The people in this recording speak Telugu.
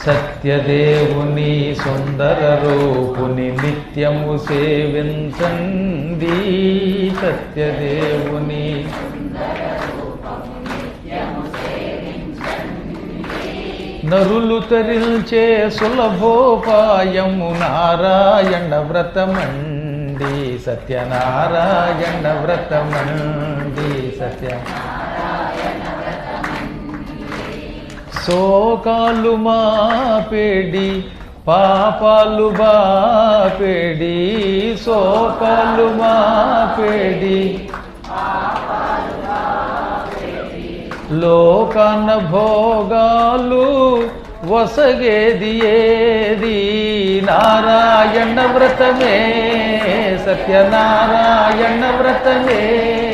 సత్యదేవుని సుందర రూపుని నిత్యము సేవించండి. సత్యదేవుని నరులు తరించే సులభోపాయము నారాయణ వ్రతమండి. సత్యనారాయణ వ్రతమండి. శోకాలు మాపేడి పాపాలు బాపేడి. శోకాలు మాపేడి లోకాన భోగాలు వసగేది ఏది నారాయణ వ్రతమే. సత్యనారాయణ వ్రతమే.